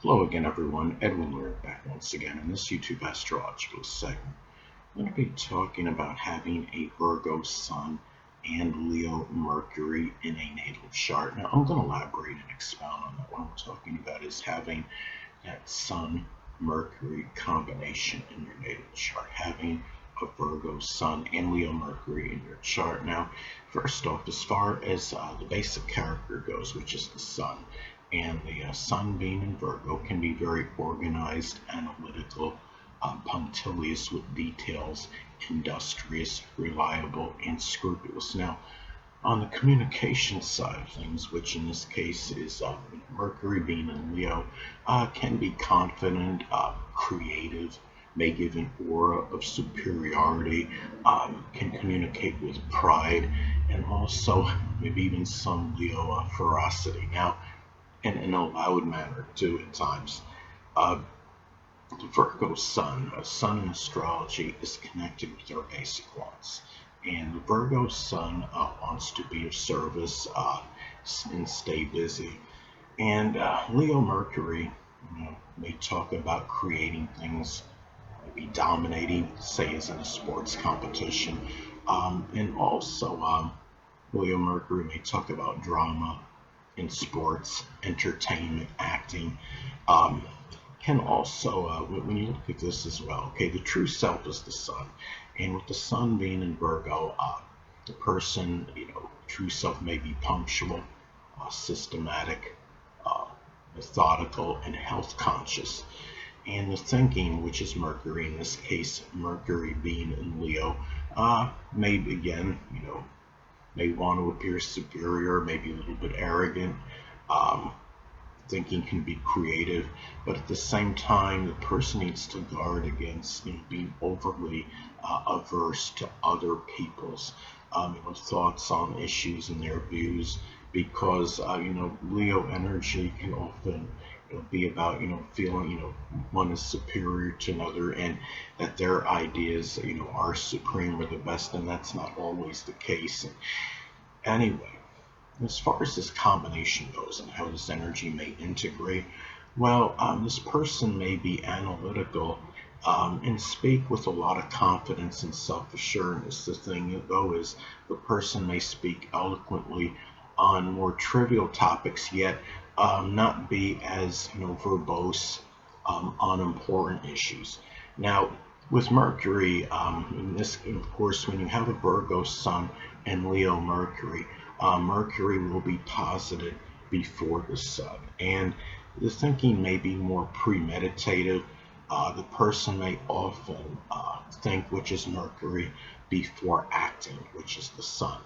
Hello again, everyone. Edwin Learnard back once again in this YouTube astrological segment. I'm going to be talking about having a Virgo Sun and Leo Mercury in a natal chart. Now, I'm going to elaborate and expound on that. What I'm talking about is having that Sun Mercury combination in your natal chart, having a Virgo Sun and Leo Mercury in your chart. Now, first off, as far as the basic character goes, which is the Sun, and the Sun being in Virgo can be very organized, analytical, punctilious with details, industrious, reliable, and scrupulous. Now, on the communication side of things, which in this case is Mercury being in Leo, can be confident, creative, may give an aura of superiority, can communicate with pride, and also maybe even some Leo ferocity. Now, and in a loud manner too at times. Uh, the Virgo Sun, Sun in astrology, is connected with our basic wants. And the Virgo Sun wants to be of service and stay busy. And Leo Mercury, may talk about creating things, maybe dominating, say as in a sports competition. And also, Leo Mercury may talk about drama in sports, entertainment, acting. Um, can also, when you look at this as well, okay, the true self is the Sun. And with the Sun being in Virgo, the person, true self may be punctual, systematic, uh, methodical, and health conscious. And the thinking, which is Mercury, in this case, Mercury being in Leo, may again, may want to appear superior, maybe a little bit arrogant. Um, Thinking can be creative, but at the same time, the person needs to guard against being overly averse to other people's thoughts on issues and their views, because Leo energy can often be about feeling one is superior to another, and that their ideas are supreme or the best, and that's not always the case. And anyway, as far as this combination goes and how this energy may integrate, well, this person may be analytical and speak with a lot of confidence and self-assurance. The thing, though, is the person may speak eloquently on more trivial topics, yet not be as verbose on important issues. Now, with Mercury, in this, of course, when you have a Virgo Sun and Leo Mercury, Mercury will be posited before the Sun, and the thinking may be more premeditative. The person may often think, which is Mercury, before acting, which is the Sun.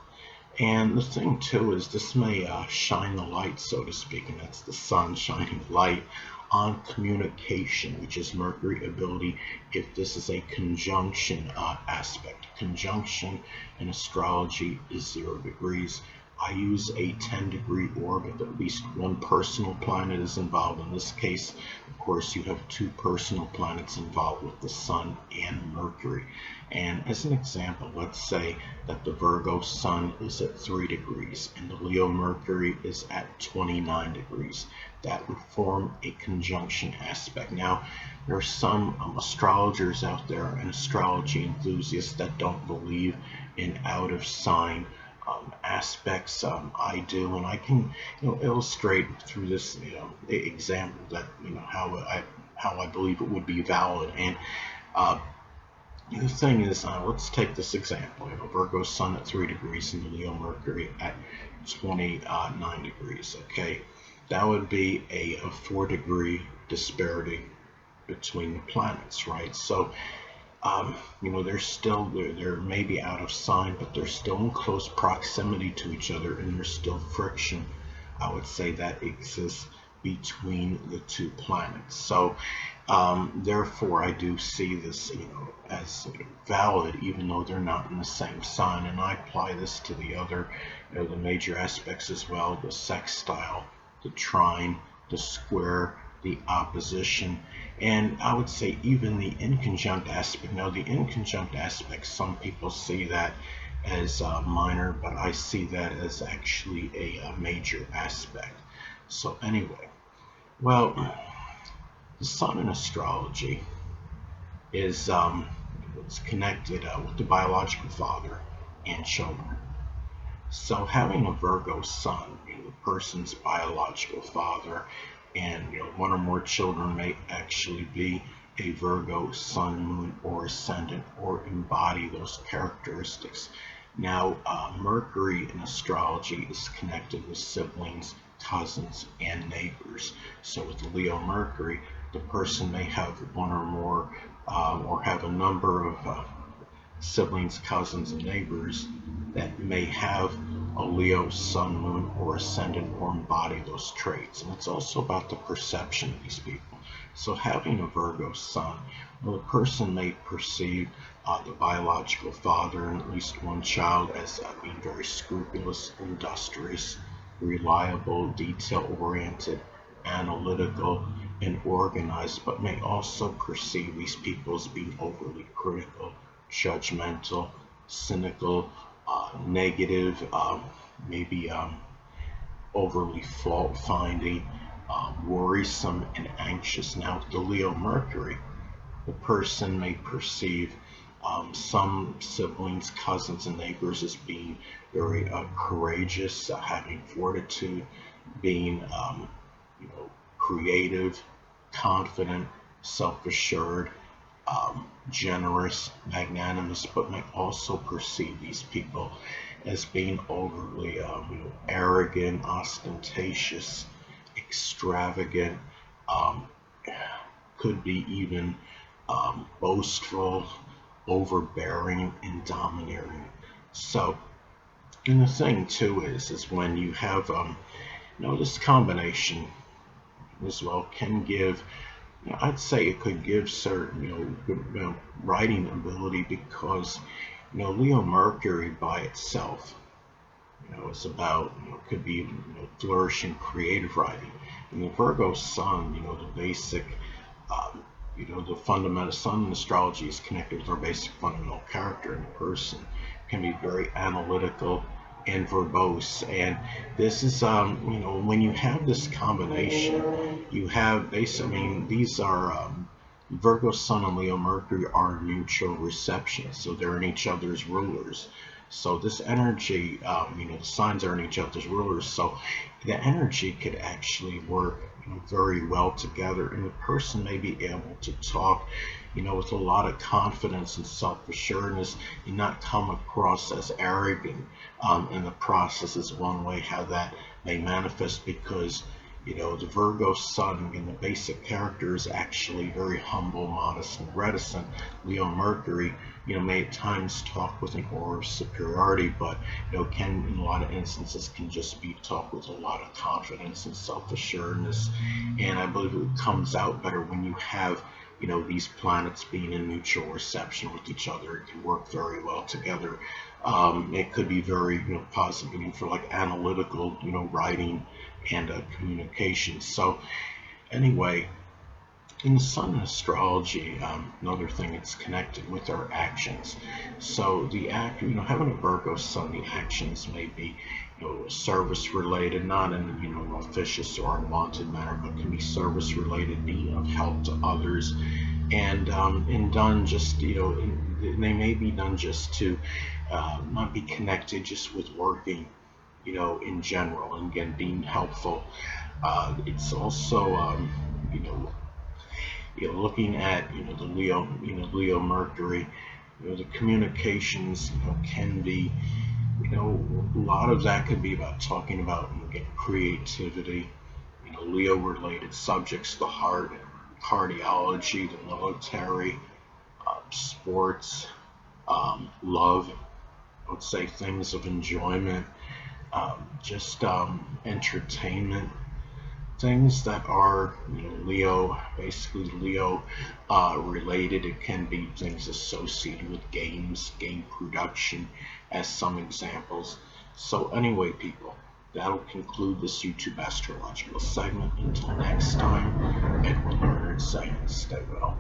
And the thing too is this may shine the light, so to speak, and that's the Sun shining light on communication, which is Mercury ability, if this is a conjunction aspect. Conjunction in astrology is 0 degrees. I use a 10-degree orbit. At least one personal planet is involved. In this case, of course, you have two personal planets involved with the Sun and Mercury. And as an example, let's say that the Virgo Sun is at 3 degrees and the Leo Mercury is at 29 degrees. That would form a conjunction aspect. Now, there are some astrologers out there and astrology enthusiasts that don't believe in out of sign aspects. I do, and I can illustrate through this example that how I believe it would be valid. And the thing is, let's take this example. Virgo Sun at 3 degrees and Leo Mercury at 29 degrees. Okay, that would be a 4-degree disparity between the planets, right? So they're still they're maybe out of sign, but they're still in close proximity to each other, and there's still friction, I would say, that exists between the two planets. So therefore, I do see this as valid, even though they're not in the same sign. And I apply this to the other the major aspects as well: the sextile, the trine, the square, the opposition, and I would say even the inconjunct aspect. Now, the inconjunct aspect, some people see that as minor, but I see that as actually a major aspect. So anyway, well, The sun in astrology is it's connected with the biological father and children. So having a Virgo sun, the person's biological father, and one or more children may actually be a Virgo sun, moon, or ascendant, or embody those characteristics. Now, Mercury in astrology is connected with siblings, cousins, and neighbors. So with Leo Mercury, the person may have one or more, or have a number of siblings, cousins, and neighbors that may have a Leo sun, moon, or ascendant, or embody those traits. And it's also about the perception of these people. So having a Virgo sun, well, the person may perceive the biological father and at least one child as being very scrupulous, industrious, reliable, detail-oriented, analytical, and organized, but may also perceive these people as being overly critical, judgmental, cynical, negative, maybe overly fault finding, worrisome, and anxious. Now, with the Leo Mercury, the person may perceive some siblings, cousins, and neighbors as being very courageous, having fortitude, being creative, confident, self-assured, generous, magnanimous, but may also perceive these people as being overly arrogant, ostentatious, extravagant, um, could be even boastful, overbearing, and domineering. So, and the thing too is when you have this combination as well can give, I'd say it could give certain good, writing ability, because Leo Mercury by itself is about could be flourishing creative writing, and the Virgo Sun, the basic the fundamental sun in astrology is connected with our basic fundamental character in the person, can be very analytical and verbose. And this is, when you have this combination, you have basically, these are Virgo Sun and Leo Mercury are mutual reception, so they're in each other's rulers. So this energy, the signs are in each other's rulers, so the energy could actually work very well together, and the person may be able to talk with a lot of confidence and self-assuredness, and not come across as arrogant in the process. Is one way how that may manifest, because the Virgo Sun and the basic character is actually very humble, modest, and reticent. Leo Mercury, may at times talk with an aura of superiority, but can in a lot of instances can just be talk with a lot of confidence and self-assuredness. And I believe it comes out better when you have these planets being in mutual reception with each other. It can work very well together. It could be very positive for like analytical writing and communication. So anyway, in the sun astrology, another thing it's connected with our actions. So the act, having a Virgo sun, the actions may be service related, not in officious or unwanted manner, but can be service related, being of help to others, and done just they may be done just to not be connected just with working in general, and again being helpful. It's also you know looking at the Leo Mercury, the communications can be a lot of that could be about talking about again, creativity, Leo related subjects, the heart, cardiology, the military, sports, love, I would say things of enjoyment, just entertainment, things that are Leo, basically Leo related. It can be things associated with games, game production, as some examples. So anyway, people, that'll conclude this YouTube astrological segment. Until next time, Edwin Learnard saying, stay well.